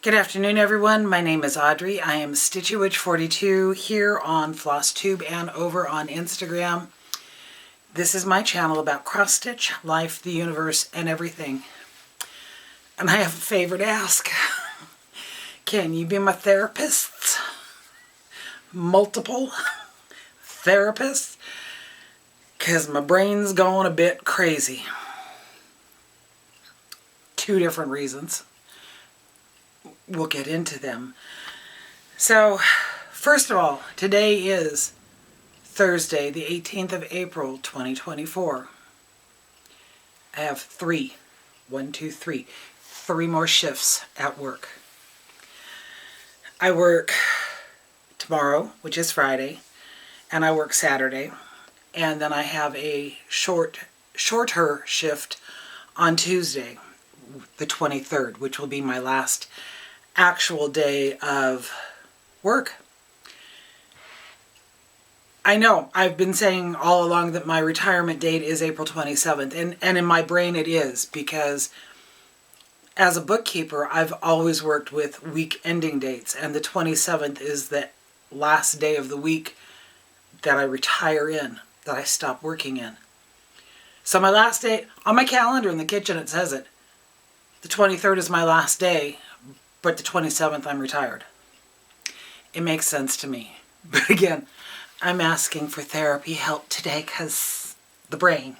Good afternoon, everyone. My name is Audrey. I am stitchywitch42 here on FlossTube and over on Instagram. This is my channel about cross-stitch, life, the universe, and everything. And I have a favor to ask. Can you be my therapist? Multiple therapists? Because my brain's going a bit crazy. 2 different reasons. We'll get into them. So, first of all, today is Thursday, the 18th of April, 2024. I have 3 more shifts at work. I work tomorrow, which is Friday, and I work Saturday, and then I have a shorter shift on Tuesday, the 23rd, which will be my last actual day of work. I know, I've been saying all along that my retirement date is April 27th, and in my brain it is, because as a bookkeeper, I've always worked with week ending dates, and the 27th is the last day of the week that I retire in, that I stop working in. So my last day, on my calendar in the kitchen it says it, the 23rd is my last day, but the 27th I'm retired. It makes sense to me. But again, I'm asking for therapy help today because the brain.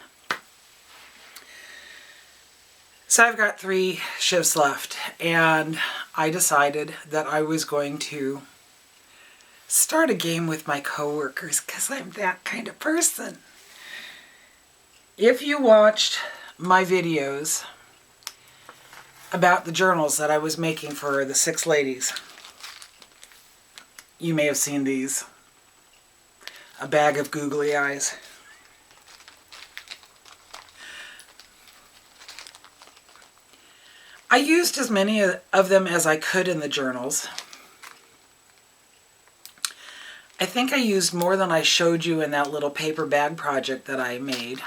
So I've got 3 shifts left, and I decided that I was going to start a game with my coworkers because I'm that kind of person. If you watched my videos about the journals that I was making for the 6 ladies, you may have seen these. A bag of googly eyes. I used as many of them as I could in the journals. I think I used more than I showed you in that little paper bag project that I made.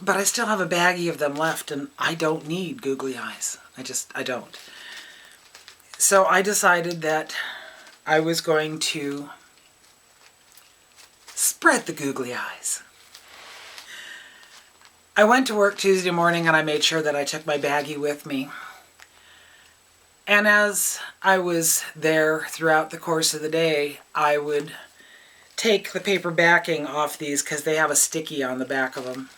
But I still have a baggie of them left, and I don't need googly eyes. I don't. So I decided that I was going to spread the googly eyes. I went to work Tuesday morning and I made sure that I took my baggie with me. And as I was there throughout the course of the day, I would take the paper backing off these because they have a sticky on the back of them.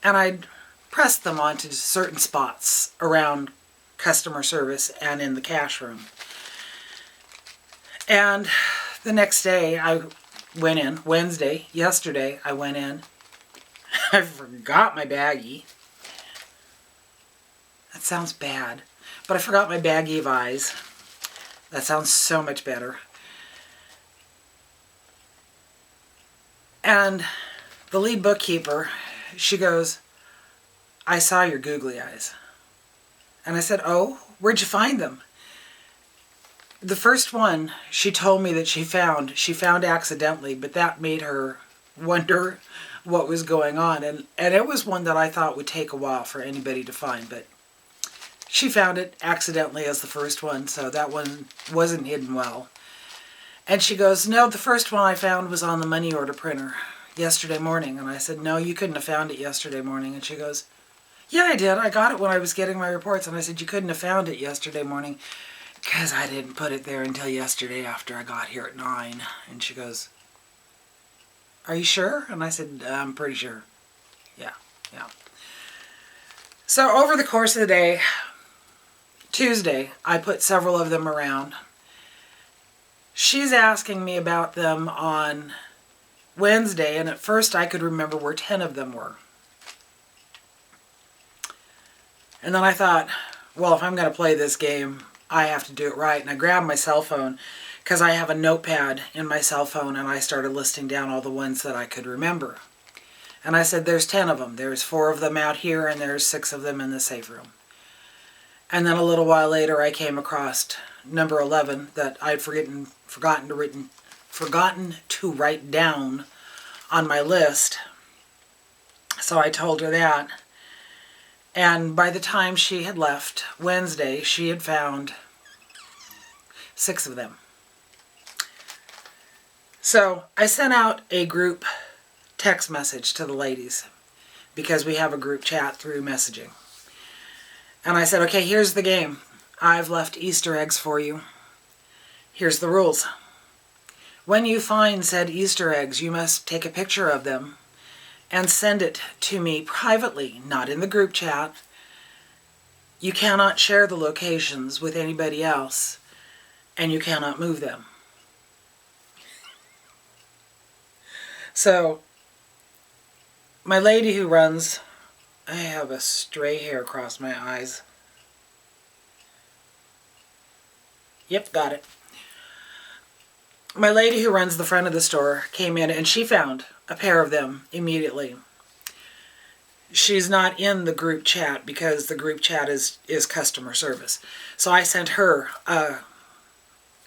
And I'd press them onto certain spots around customer service and in the cash room. And the next day I went in, yesterday I went in, I forgot my baggie. That sounds bad, but I forgot my baggie of eyes. That sounds so much better. And the lead bookkeeper, she goes, "I saw your googly eyes." And I said, "Oh, where'd you find them?" The first one she told me that she found accidentally, but that made her wonder what was going on. And it was one that I thought would take a while for anybody to find, but she found it accidentally as the first one, so that one wasn't hidden well. And she goes, "No, the first one I found was on the money order printer yesterday morning." And I said, "No, you couldn't have found it yesterday morning." And she goes, "Yeah, I did. I got it when I was getting my reports." And I said, "You couldn't have found it yesterday morning because I didn't put it there until yesterday after I got here at 9. And she goes, "Are you sure?" And I said, "I'm pretty sure." Yeah. So over the course of the day, Tuesday, I put several of them around. She's asking me about them on Wednesday, and at first I could remember where 10 of them were. And then I thought, well, if I'm going to play this game, I have to do it right. And I grabbed my cell phone, because I have a notepad in my cell phone, and I started listing down all the ones that I could remember. And I said, there's 10 of them. There's 4 of them out here, and there's 6 of them in the safe room. And then a little while later, I came across number 11 that I'd forgotten to write down on my list. So I told her that. And by the time she had left Wednesday, she had found 6 of them. So I sent out a group text message to the ladies because we have a group chat through messaging. And I said, okay, here's the game. I've left Easter eggs for you. Here's the rules. When you find said Easter eggs, you must take a picture of them and send it to me privately, not in the group chat. You cannot share the locations with anybody else, and you cannot move them. So, my lady who runs, I have a stray hair across my eyes. Yep, got it. My lady who runs the front of the store came in and she found a pair of them immediately. She's not in the group chat because the group chat is customer service. So I sent her a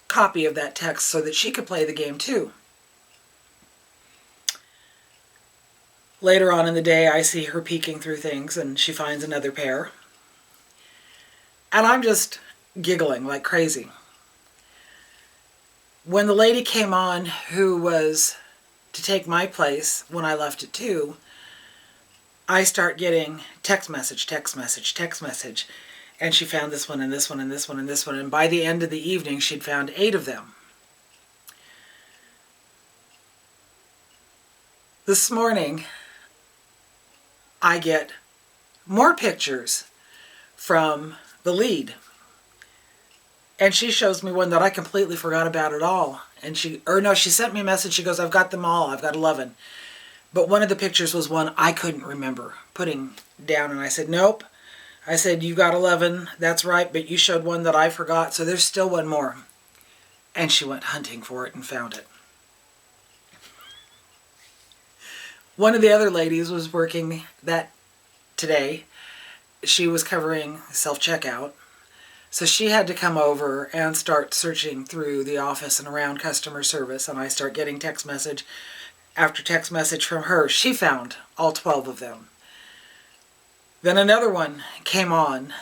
copy of that text so that she could play the game too. Later on in the day, I see her peeking through things and she finds another pair. And I'm just giggling like crazy. When the lady came on who was to take my place when I left at 2, I start getting text message, and she found this one and this one and this one and this one, and by the end of the evening she'd found 8 of them. This morning I get more pictures from the lead. And she shows me one that I completely forgot about at all. And she sent me a message. She goes, I've got them all. I've got 11. But one of the pictures was one I couldn't remember putting down. And I said, nope. I said, you got 11. That's right. But you showed one that I forgot. So there's still one more. And she went hunting for it and found it. One of the other ladies was working that today. She was covering self-checkout. So she had to come over and start searching through the office and around customer service, and I start getting text message after text message from her. She found all 12 of them. Then another one came on,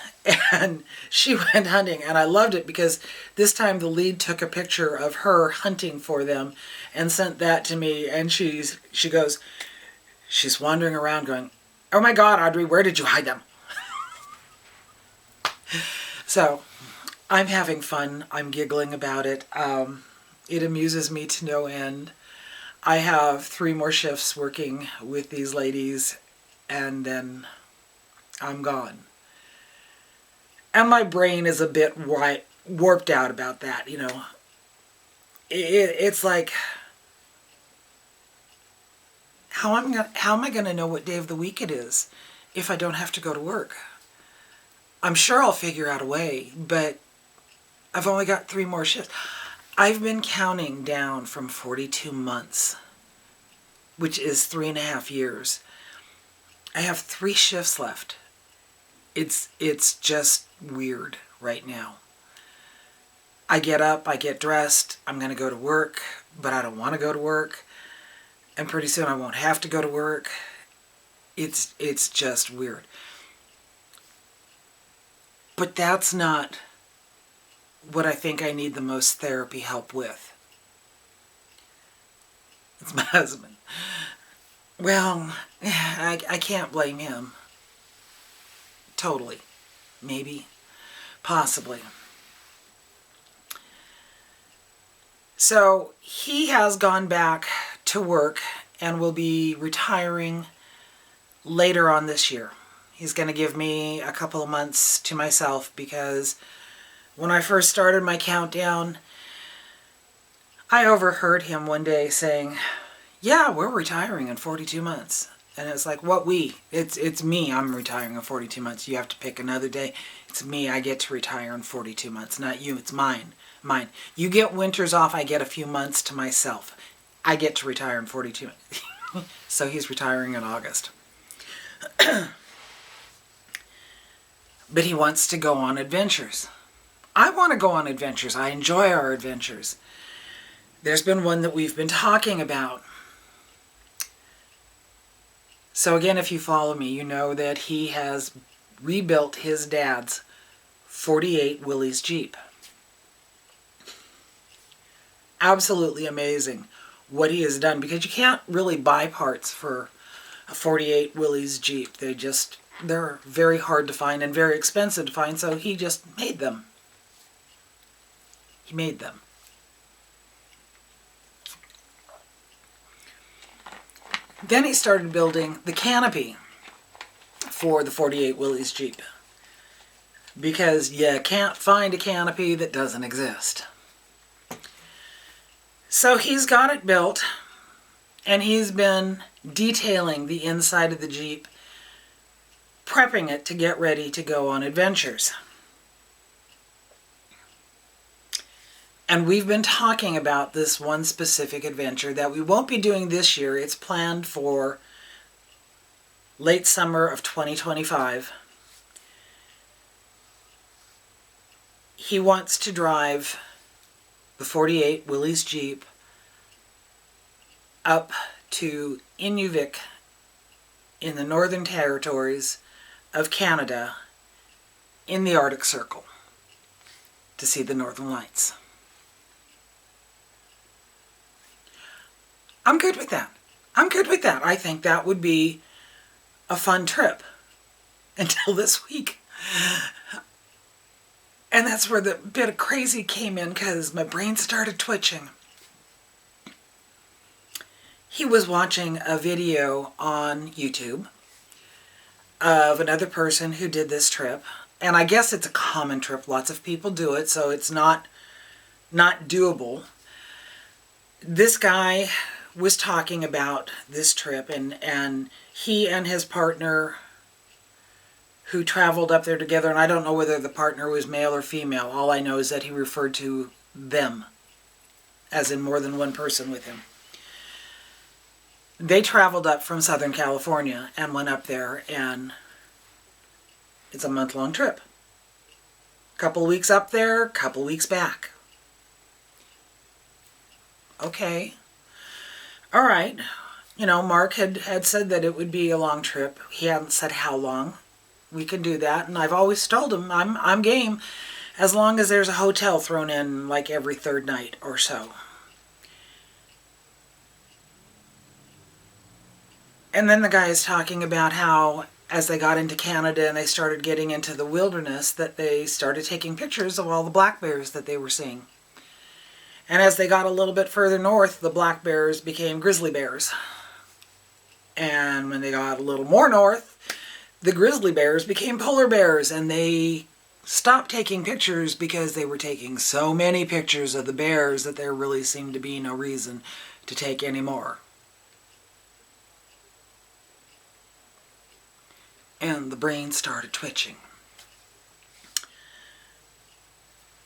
and she went hunting, and I loved it because this time the lead took a picture of her hunting for them and sent that to me, and she goes, she's wandering around going, oh my God, Audrey, where did you hide them? So, I'm having fun. I'm giggling about it. It amuses me to no end. I have 3 more shifts working with these ladies, and then I'm gone. And my brain is a bit warped out about that, you know. It's like, how am I going to know what day of the week it is if I don't have to go to work? I'm sure I'll figure out a way, but I've only got 3 more shifts. I've been counting down from 42 months, which is 3.5 years. I have 3 shifts left. It's just weird right now. I get up, I get dressed, I'm going to go to work, but I don't want to go to work. And pretty soon I won't have to go to work. It's just weird. But that's not what I think I need the most therapy help with. It's my husband. Well, I can't blame him. Totally. Maybe. Possibly. So he has gone back to work and will be retiring later on this year. He's going to give me a couple of months to myself because when I first started my countdown, I overheard him one day saying, yeah, we're retiring in 42 months. And it's like, what we? It's me. I'm retiring in 42 months. You have to pick another day. It's me. I get to retire in 42 months. Not you. It's mine. Mine. You get winters off. I get a few months to myself. I get to retire in 42 months. So he's retiring in August. But he wants to go on adventures. I want to go on adventures. I enjoy our adventures. There's been one that we've been talking about. So again, if you follow me, you know that he has rebuilt his dad's 48 Willys Jeep. Absolutely amazing what he has done, because you can't really buy parts for a 48 Willys Jeep. They're very hard to find and very expensive to find, so he just made them. He made them. Then he started building the canopy for the 48 Willys Jeep, because you can't find a canopy that doesn't exist. So he's got it built, and he's been detailing the inside of the Jeep, prepping it to get ready to go on adventures. And we've been talking about this one specific adventure that we won't be doing this year. It's planned for late summer of 2025. He wants to drive the 48 Willys Jeep up to Inuvik in the Northern Territories of Canada in the Arctic Circle to see the Northern Lights. I'm good with that. I'm good with that. I think that would be a fun trip until this week. And that's where the bit of crazy came in, because my brain started twitching. He was watching a video on YouTube of another person who did this trip. And I guess it's a common trip. Lots of people do it, so it's not doable. This guy was talking about this trip, and he and his partner who traveled up there together, and I don't know whether the partner was male or female. All I know is that he referred to them, as in more than one person with him. They traveled up from Southern California and went up there, and it's a month-long trip. Couple weeks up there, couple weeks back. Okay. All right. You know, Mark had said that it would be a long trip. He hadn't said how long. We can do that, and I've always told him I'm game, as long as there's a hotel thrown in like every third night or so. And then the guy is talking about how, as they got into Canada and they started getting into the wilderness, that they started taking pictures of all the black bears that they were seeing. And as they got a little bit further north, the black bears became grizzly bears. And when they got a little more north, the grizzly bears became polar bears, and they stopped taking pictures because they were taking so many pictures of the bears that there really seemed to be no reason to take any more. And the brain started twitching.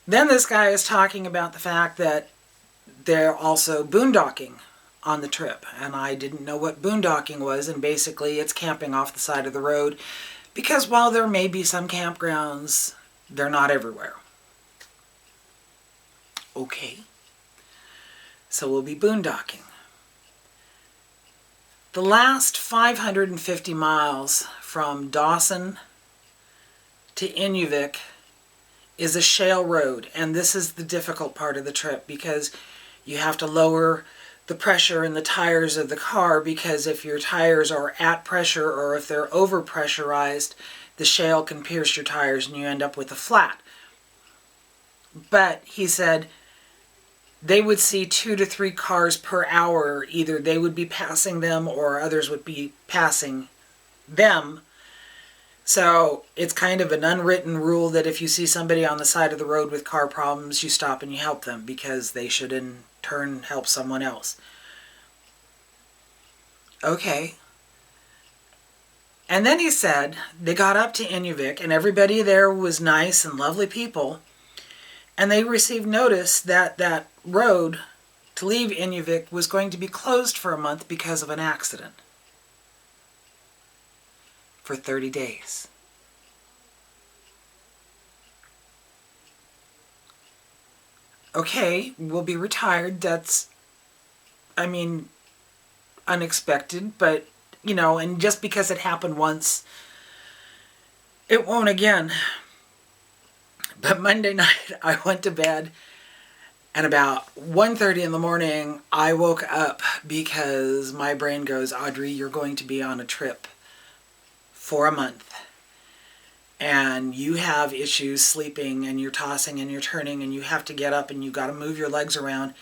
Then this guy is talking about the fact that they're also boondocking on the trip, and I didn't know what boondocking was, and basically it's camping off the side of the road, because while there may be some campgrounds, they're not everywhere. Okay. So we'll be boondocking. The last 550 miles from Dawson to Inuvik is a shale road, and this is the difficult part of the trip, because you have to lower the pressure in the tires of the car, because if your tires are at pressure or if they're over pressurized, the shale can pierce your tires and you end up with a flat. But he said they would see 2 to 3 cars per hour. Either they would be passing them or others would be passing them. So it's kind of an unwritten rule that if you see somebody on the side of the road with car problems, you stop and you help them, because they should in turn help someone else. Okay. And then he said they got up to Inuvik, and everybody there was nice and lovely people, and they received notice that that road to leave Inuvik was going to be closed for a month because of an accident. For 30 days. Okay, we'll be retired. That's, I mean, unexpected, but, you know, and just because it happened once It won't again. But Monday night I went to bed, and about 1:30 in the morning I woke up because my brain goes, Audrey, you're going to be on a trip for a month. And you have issues sleeping, and you're tossing and you're turning, and you have to get up and you got to move your legs around.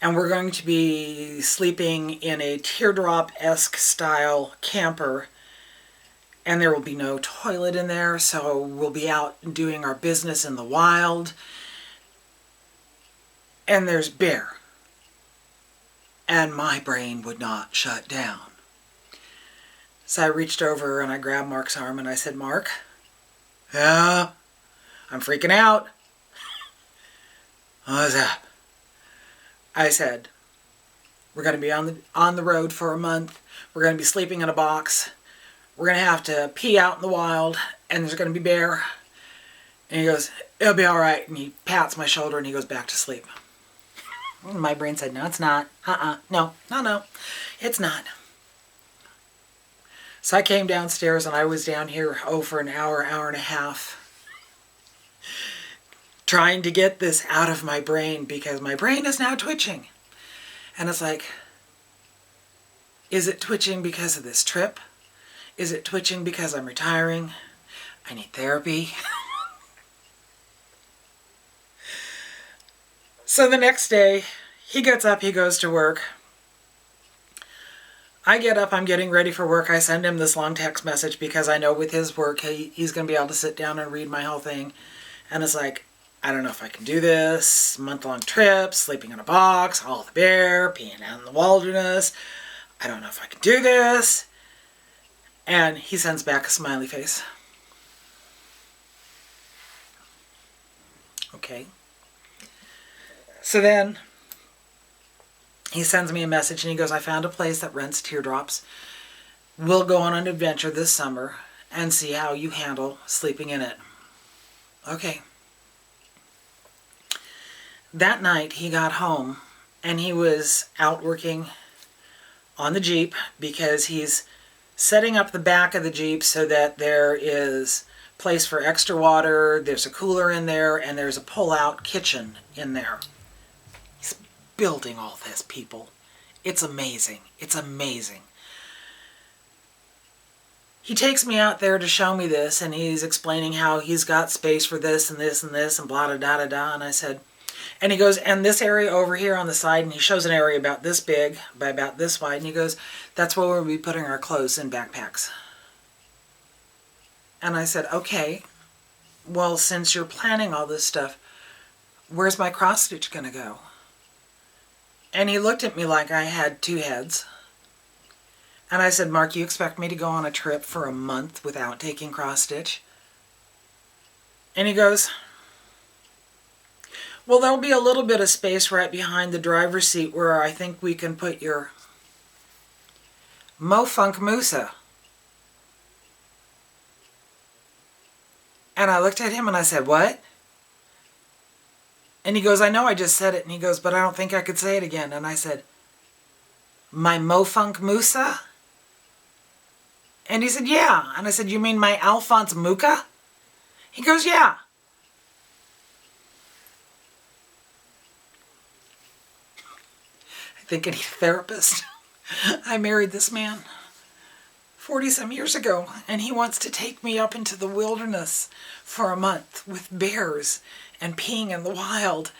And we're going to be sleeping in a teardrop-esque style camper. And there will be no toilet in there, so we'll be out doing our business in the wild. And there's bear. And my brain would not shut down. So I reached over and I grabbed Mark's arm and I said, Mark, yeah, I'm freaking out. What's up? I said, we're going to be on the road for a month. We're going to be sleeping in a box. We're going to have to pee out in the wild, and there's going to be bear. And he goes, it'll be all right. And he pats my shoulder, and he goes back to sleep. And my brain said, no, it's not. No, it's not. So I came downstairs, and I was down here, for an hour and a half, trying to get this out of my brain, because my brain is now twitching. And it's like, is it twitching because of this trip? Is it twitching because I'm retiring? I need therapy. So the next day, he gets up, he goes to work. I get up, I'm getting ready for work. I send him this long text message because I know with his work, he's going to be able to sit down and read my whole thing. And it's like, I don't know if I can do this. Month-long trip, sleeping in a box, all the bear, peeing out in the wilderness. I don't know if I can do this. And he sends back a smiley face. Okay. So then he sends me a message and he goes, I found a place that rents teardrops. We'll go on an adventure this summer and see how you handle sleeping in it. Okay. That night he got home and he was out working on the Jeep because he's setting up the back of the Jeep so that there is place for extra water, there's a cooler in there, and there's a pull-out kitchen in there. He's building all this, people. It's amazing. It's amazing. He takes me out there to show me this, and he's explaining how he's got space for this and this and this and blah, da, da, da, da. And I said, and he goes, and this area over here on the side, and he shows an area about this big by about this wide, and he goes, that's where we'll be putting our clothes in backpacks. And I said, okay, well, since you're planning all this stuff, where's my cross stitch going to go? And he looked at me like I had two heads. And I said, Mark, you expect me to go on a trip for a month without taking cross stitch? And he goes, well, there'll be a little bit of space right behind the driver's seat where I think we can put your MOFUNK Musa. And I looked at him and I said, what? And he goes, I know I just said it. And he goes, but I don't think I could say it again. And I said, my MOFUNK Musa? And he said, yeah. And I said, you mean my Alphonse Mucha? He goes, yeah. I think I need a therapist. I married this man 40-some years ago, and he wants to take me up into the wilderness for a month with bears and peeing in the wild.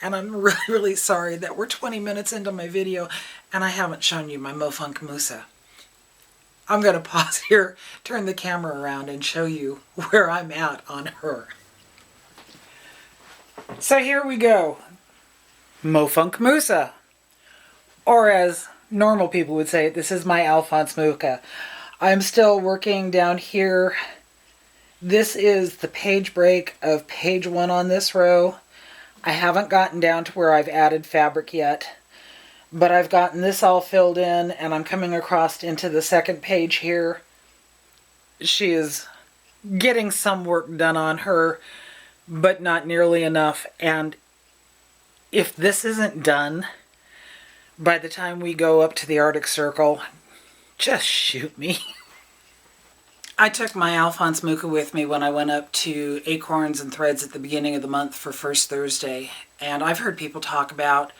And I'm really, really sorry that we're 20 minutes into my video and I haven't shown you my MOFUNK Musa. I'm going to pause here, turn the camera around, and show you where I'm at on her. So here we go. MOFUNK Musa. Or as normal people would say, this is my Alphonse Mucha. I'm still working down here. This is the page break of page 1 on this row. I haven't gotten down to where I've added fabric yet, but I've gotten this all filled in, and I'm coming across into the second page here. She is getting some work done on her, but not nearly enough. And if this isn't done by the time we go up to the Arctic Circle, just shoot me. I took my Alphonse Mucha with me when I went up to Acorns and Threads at the beginning of the month for First Thursday. And I've heard people talk about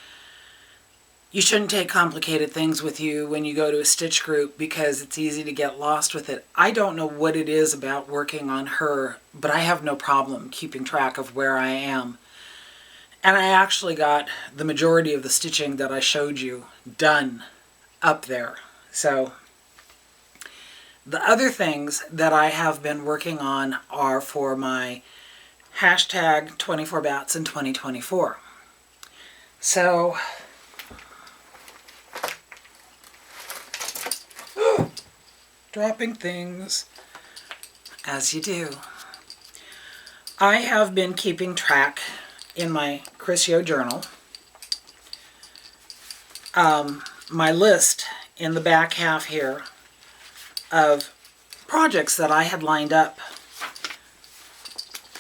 you shouldn't take complicated things with you when you go to a stitch group because it's easy to get lost with it. I don't know what it is about working on her, but I have no problem keeping track of where I am. And I actually got the majority of the stitching that I showed you done up there. So the other things that I have been working on are for my hashtag 24 Bats in 2024. So dropping things as you do. I have been keeping track in my Crisio journal. My list in the back half here of projects that I had lined up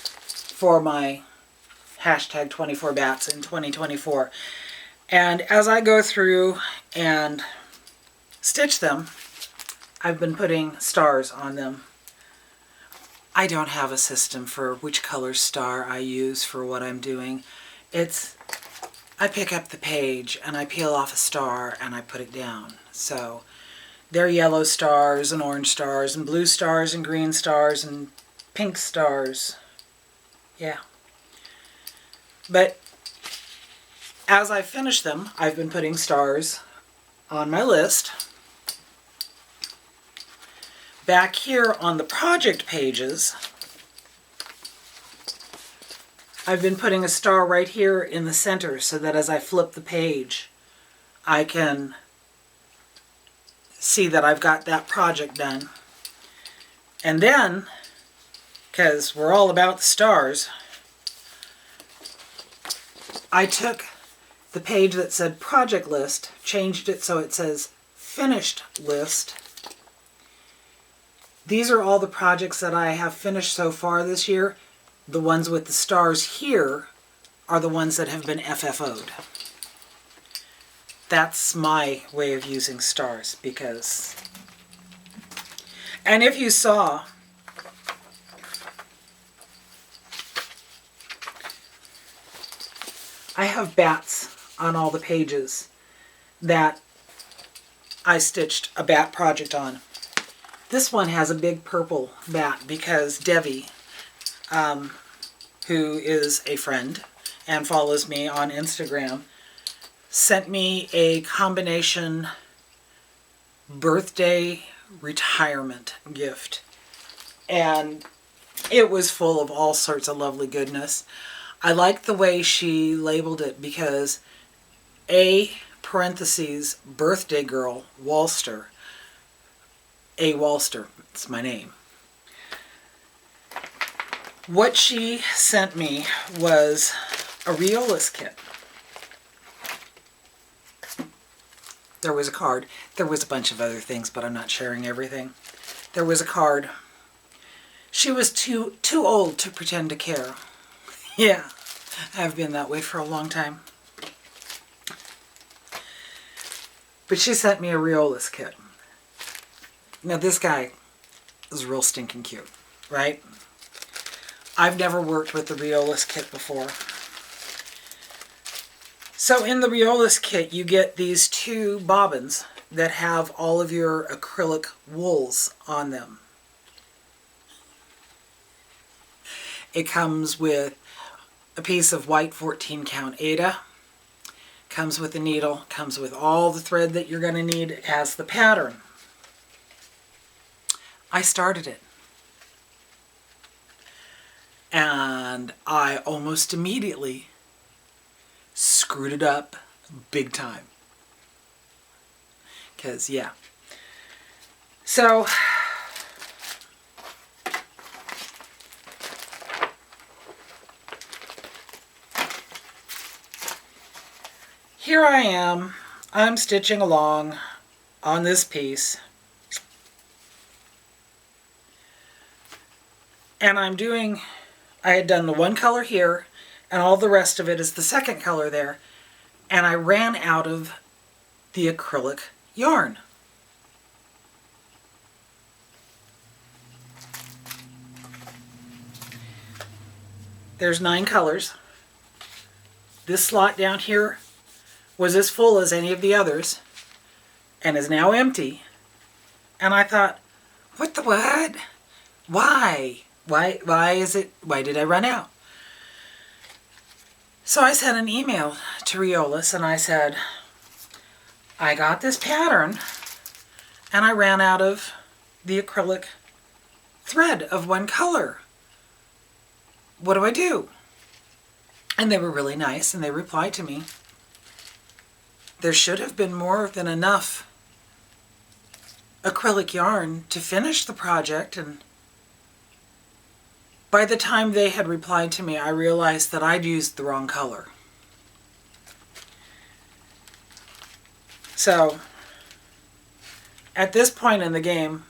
for my hashtag 24 Bats in 2024. And as I go through and stitch them, I've been putting stars on them. I don't have a system for which color star I use for what I'm doing. I pick up the page and I peel off a star and I put it down. So they're yellow stars and orange stars and blue stars and green stars and pink stars. Yeah. But as I finish them, I've been putting stars on my list. Back here on the project pages, I've been putting a star right here in the center so that as I flip the page, I can see that I've got that project done. And then, because we're all about the stars, I took the page that said project list, changed it so it says finished list. These are all the projects that I have finished so far this year. The ones with the stars here are the ones that have been FFO'd. That's my way of using stars because... And if you saw, I have bats on all the pages that I stitched a bat project on. This one has a big purple bat because Devi, who is a friend and follows me on Instagram, sent me a combination birthday retirement gift. And it was full of all sorts of lovely goodness. I like the way she labeled it because A parentheses birthday girl Walster. A Walster, it's my name. What she sent me was a Riolis kit. There was a card. There was a bunch of other things, but I'm not sharing everything. There was a card. She was too old to pretend to care. Yeah, I've been that way for a long time. But she sent me a Riolis kit. Now this guy is real stinking cute, right? I've never worked with the Riolis kit before. So in the Riolis kit you get these two bobbins that have all of your acrylic wools on them. It comes with a piece of white 14 count Aida, comes with a needle, comes with all the thread that you're going to need. It has the pattern. I started it. And I almost immediately screwed it up big time. Because, yeah. So, here I am. I'm stitching along on this piece. And I had done the one color here, and all the rest of it is the second color there. And I ran out of the acrylic yarn. There's 9 colors. This slot down here was as full as any of the others and is now empty. And I thought, what the what? Why? Why did I run out? So I sent an email to Riolis and I said, I got this pattern and I ran out of the acrylic thread of one color. What do I do? And they were really nice and they replied to me, there should have been more than enough acrylic yarn to finish the project. And by the time they had replied to me, I realized that I'd used the wrong color. So at this point in the game,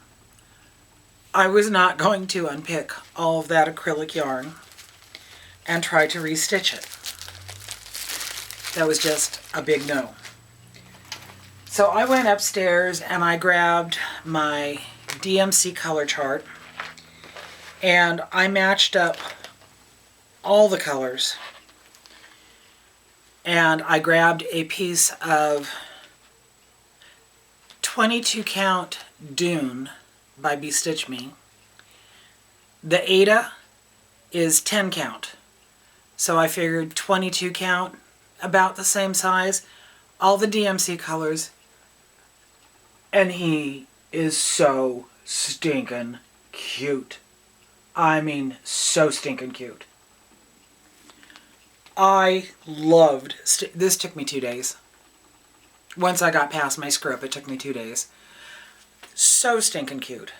I was not going to unpick all of that acrylic yarn and try to restitch it. That was just a big no. So I went upstairs and I grabbed my DMC color chart and I matched up all the colors, and I grabbed a piece of 22 count Dune by Be Stitch Me. The Ada is 10 count. So I figured 22 count, about the same size, all the DMC colors, and he is so stinking cute. I mean, so stinking cute. I loved, this took me 2 days. Once I got past my screw up, it took me 2 days. So stinking cute.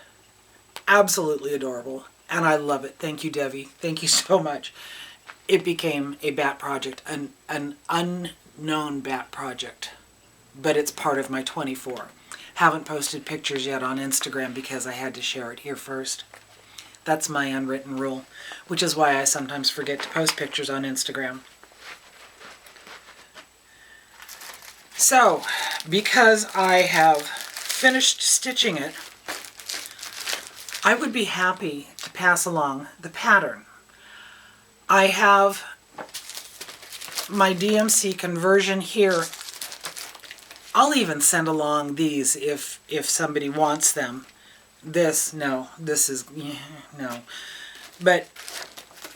Absolutely adorable. And I love it. Thank you, Devi. Thank you so much. It became a bat project, an unknown bat project, but it's part of my 24. Haven't posted pictures yet on Instagram because I had to share it here first. That's my unwritten rule, which is why I sometimes forget to post pictures on Instagram. So, because I have finished stitching it, I would be happy to pass along the pattern. I have my DMC conversion here. I'll even send along these if somebody wants them. This, no. This is, no. But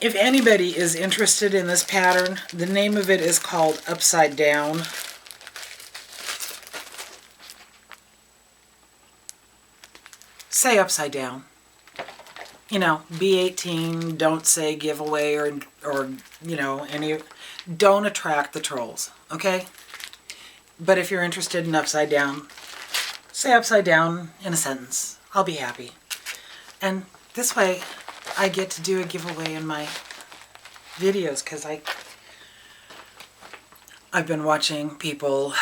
if anybody is interested in this pattern, the name of it is called Upside Down. Say upside down. You know, B18, don't say giveaway or you know, don't attract the trolls, okay? But if you're interested in upside down, say upside down in a sentence. I'll be happy. And this way, I get to do a giveaway in my videos because I've been watching people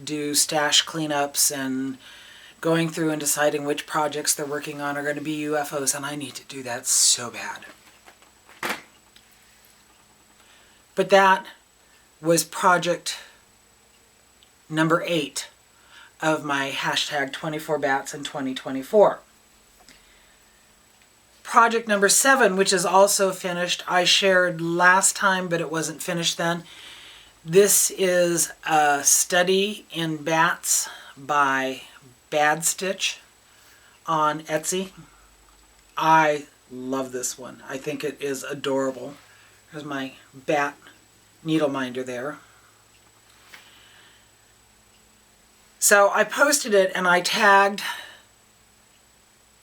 do stash cleanups and going through and deciding which projects they're working on are going to be UFOs, and I need to do that so bad. But that was project number 8 of my hashtag 24 bats in 2024. Project number 7, which is also finished, I shared last time, but it wasn't finished then. This is a study in bats by Bad Stitch on Etsy. I love this one. I think it is adorable. There's my bat needle minder there. So I posted it and I tagged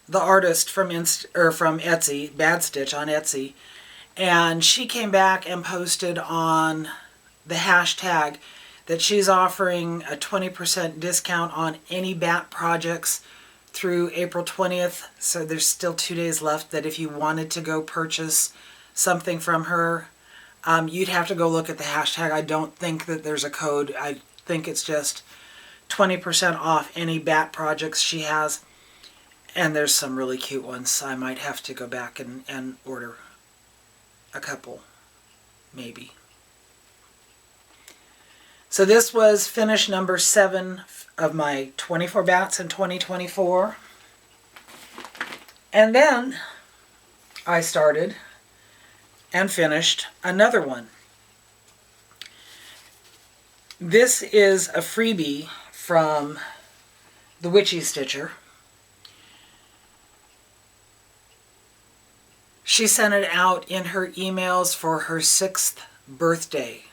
the artist from Etsy, Bad Stitch on Etsy, and she came back and posted on the hashtag that she's offering a 20% discount on any bat projects through April 20th. So there's still 2 days left that if you wanted to go purchase something from her, you'd have to go look at the hashtag. I don't think that there's a code. I think it's just 20% off any bat projects she has. And there's some really cute ones. I might have to go back and order a couple, maybe. So this was finish number 7 of my 24 bats in 2024. And then I started and finished another one. This is a freebie from the Witchy Stitcher. She sent it out in her emails for her 6th birthday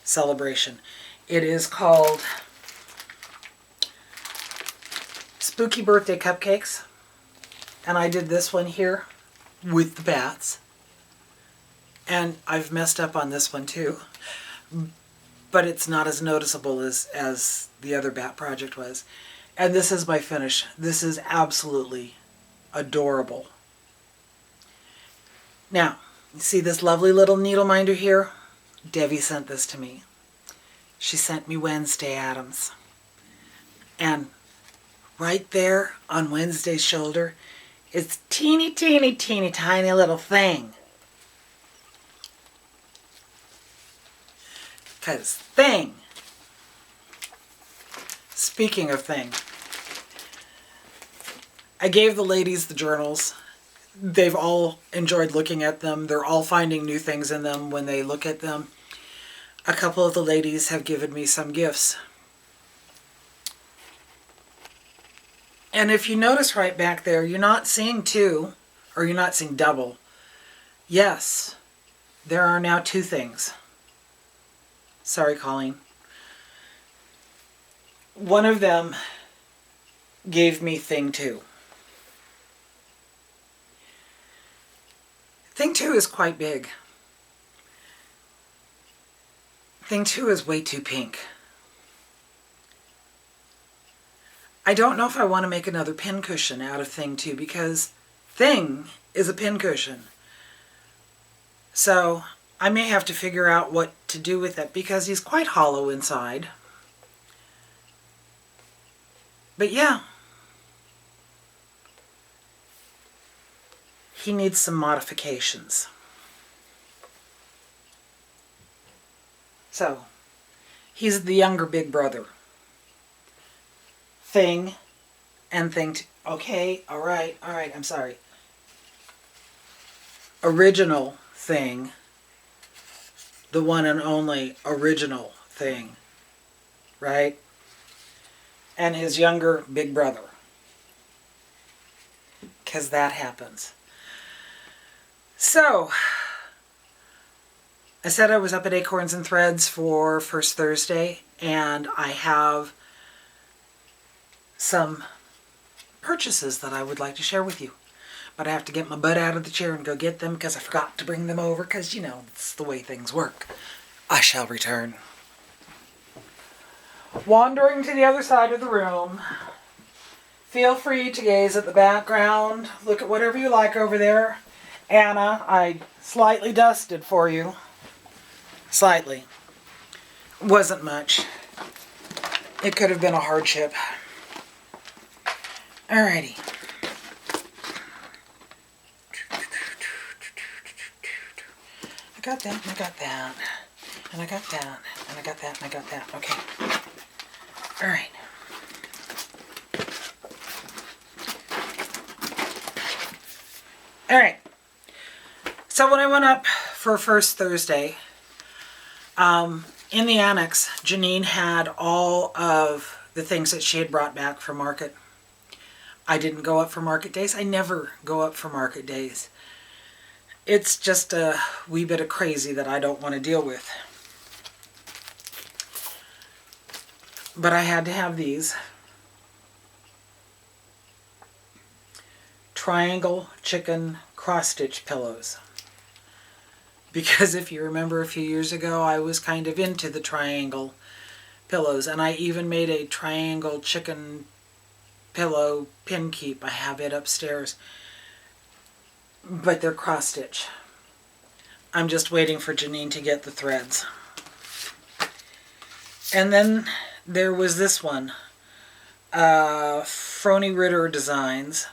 celebration. It is called Spooky Birthday Cupcakes. And I did this one here with the bats. And I've messed up on this one too. But it's not as noticeable as the other bat project was. And this is my finish. This is absolutely adorable. Now, you see this lovely little needle minder here? Devi sent this to me. She sent me Wednesday Addams. And right there on Wednesday's shoulder is teeny, teeny, teeny, tiny little thing. Because thing. Speaking of thing, I gave the ladies the journals. They've all enjoyed looking at them. They're all finding new things in them when they look at them. A couple of the ladies have given me some gifts. And if you notice right back there, you're not seeing 2, or you're not seeing double. Yes, there are now 2 things. Sorry, Colleen. One of them gave me thing 2. Thing 2 is quite big. Thing 2 is way too pink. I don't know if I want to make another pincushion out of thing 2 because thing is a pincushion. So I may have to figure out what to do with it because he's quite hollow inside. But yeah, he needs some modifications. So, he's the younger big brother. Thing and thing 2. Okay, alright, I'm sorry. Original thing. The one and only original thing. Right? And his younger big brother. Because that happens. So, I said I was up at Acorns and Threads for First Thursday, and I have some purchases that I would like to share with you. But I have to get my butt out of the chair and go get them because I forgot to bring them over because, you know, it's the way things work. I shall return. Wandering to the other side of the room. Feel free to gaze at the background. Look at whatever you like over there. Anna, I slightly dusted for you. Slightly. Wasn't much. It could have been a hardship. Alrighty. I got that, and I got that. And I got that, and I got that, and I got that. Okay. Alright. Alright. So when I went up for First Thursday, in the annex, Janine had all of the things that she had brought back from market. I didn't go up for market days. I never go up for market days. It's just a wee bit of crazy that I don't want to deal with. But I had to have these. Triangle chicken cross-stitch pillows. Because if you remember a few years ago, I was kind of into the triangle pillows. And I even made a triangle chicken pillow pin keep. I have it upstairs. But they're cross-stitch. I'm just waiting for Janine to get the threads. And then there was this one. Frony Ritter Designs.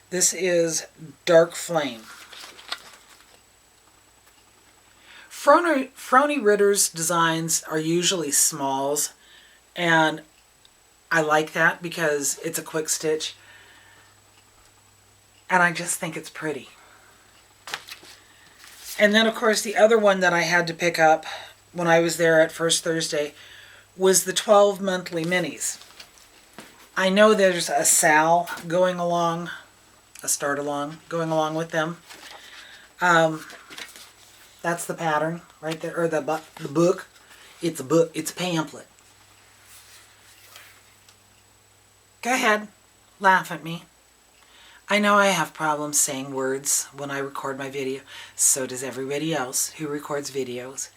This is Dark Flame. Frony Ritter's designs are usually smalls, and I like that because it's a quick stitch, and I just think it's pretty. And then, of course, the other one that I had to pick up when I was there at First Thursday was the 12 monthly minis. I know there's a Sal going along, a start along, going along with them. That's the pattern right there, or the book. It's a book, it's a pamphlet. Go ahead, laugh at me. I know I have problems saying words when I record my video. So does everybody else who records videos.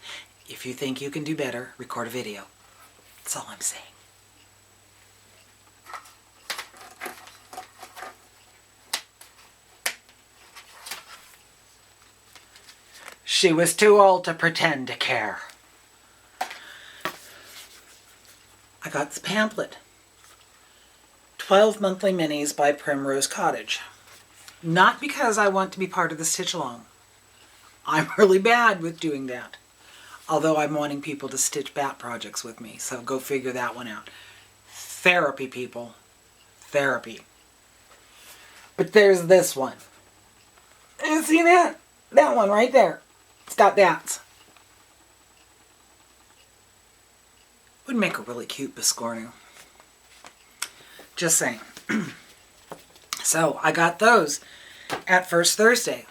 If you think you can do better, record a video. That's all I'm saying. She was too old to pretend to care. I got this pamphlet. 12 monthly minis by Primrose Cottage. Not because I want to be part of the stitch along. I'm really bad with doing that. Although I'm wanting people to stitch bat projects with me. So go figure that one out. Therapy, people. Therapy. But there's this one. You see that? That one right there. It's got bats. Would make a really cute biscornu. Just saying. So I got those at First Thursday.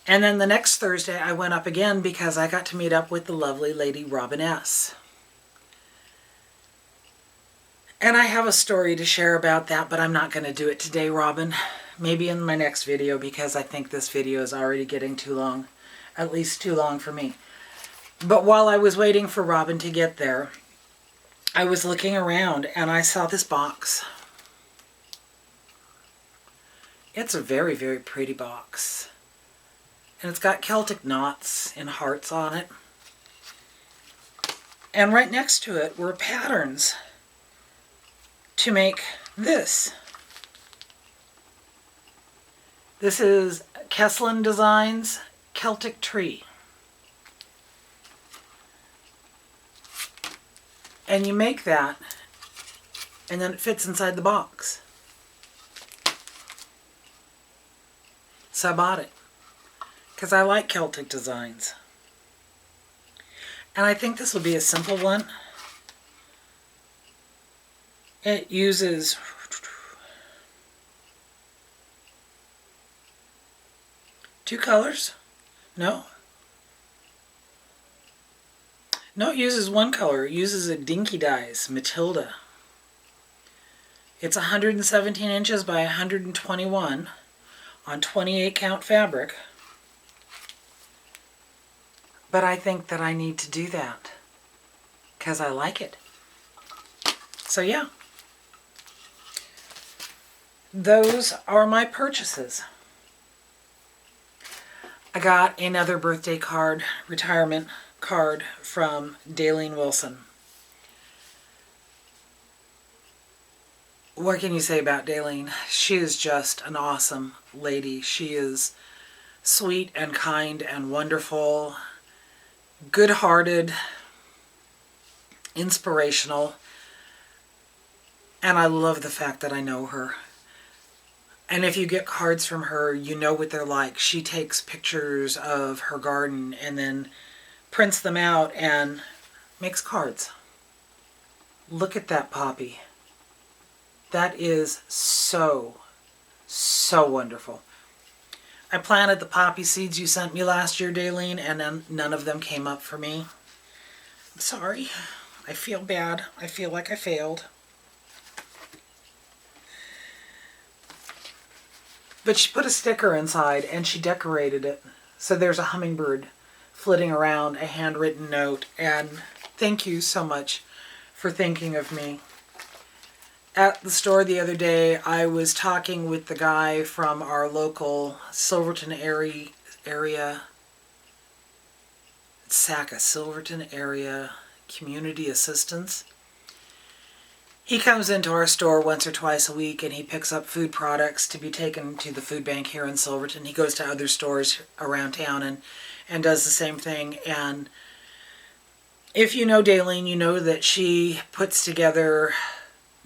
And then the next Thursday I went up again because I got to meet up with the lovely lady Robin S. And I have a story to share about that, but I'm not going to do it today, Robin. Maybe in my next video, because I think this video is already getting too long. At least too long for me. But while I was waiting for Robin to get there, I was looking around and I saw this box. It's a very, very pretty box. And it's got Celtic knots and hearts on it. And right next to it were patterns to make this. This is Kesslin Designs Celtic Tree. And you make that, and then it fits inside the box. So I bought it, because I like Celtic designs. And I think this will be a simple one. It uses two colors. No. No, it uses one color. It uses a Dinky Dyes, Matilda. It's 117 inches by 121 on 28 count fabric. But I think that I need to do that because I like it. So yeah. Those are my purchases. I got another birthday card, retirement card from Daleen Wilson. What can you say about Daleen? She is just an awesome lady. She is sweet and kind and wonderful, good-hearted, inspirational, and I love the fact that I know her. And if you get cards from her, you know what they're like. She takes pictures of her garden and then prints them out and makes cards. Look at that poppy. That is so, so wonderful. I planted the poppy seeds you sent me last year, Daleen, and then none of them came up for me. I'm sorry. I feel bad. I feel like I failed. But she put a sticker inside and she decorated it. So there's a hummingbird flitting around, a handwritten note, and thank you so much for thinking of me. At the store the other day, I was talking with the guy from our local Silverton area, SACA, Silverton Area Community Assistance. He comes into our store once or twice a week and he picks up food products to be taken to the food bank here in Silverton. He goes to other stores around town and does the same thing. And if you know Daleen, you know that she puts together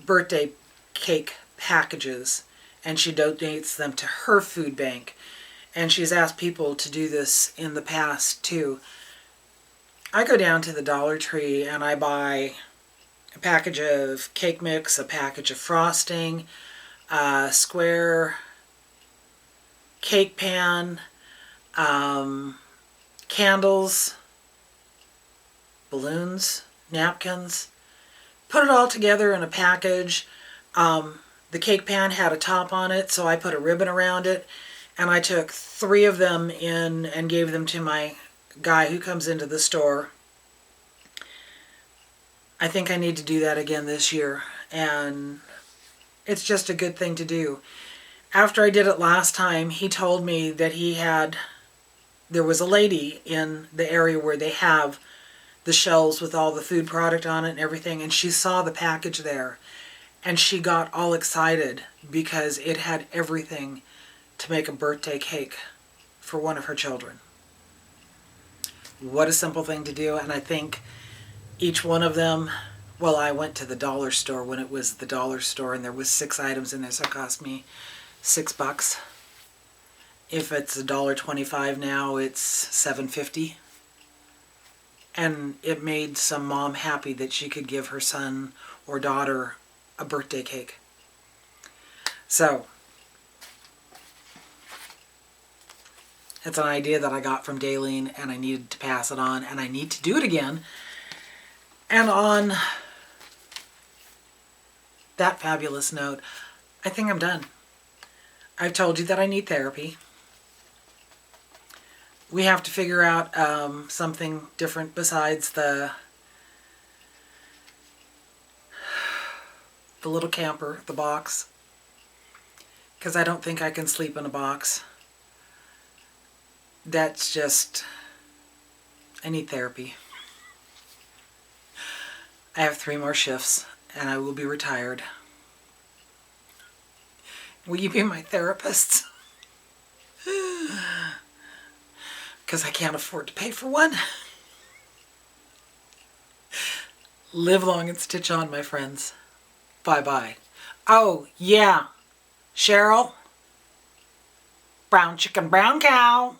birthday cake packages and she donates them to her food bank. and she's asked people to do this in the past too. I go down to the Dollar Tree and I buy a package of cake mix, a package of frosting, a square cake pan, candles, balloons, napkins. Put it all together in a package. The cake pan had a top on it, so I put a ribbon around it, and I took 3 of them in and gave them to my guy who comes into the store. I think I need to do that again this year, and it's just a good thing to do. After I did it last time, he told me that there was a lady in the area where they have the shelves with all the food product on it and everything, and she saw the package there, and she got all excited because it had everything to make a birthday cake for one of her children. What a simple thing to do, and I think each one of them, well, I went to the dollar store when it was the dollar store, and there was 6 items in there, so it cost me $6. If it's $1.25 now, it's $7.50. And it made some mom happy that she could give her son or daughter a birthday cake. So, it's an idea that I got from Daleen, and I needed to pass it on, and I need to do it again. And on that fabulous note, I think I'm done. I've told you that I need therapy. We have to figure out something different besides the little camper, the box. Because I don't think I can sleep in a box. That's just... I need therapy. I have 3 more shifts, and I will be retired. Will you be my therapist? Because I can't afford to pay for one. Live long and stitch on, my friends. Bye-bye. Oh, yeah. Cheryl? Brown chicken, brown cow.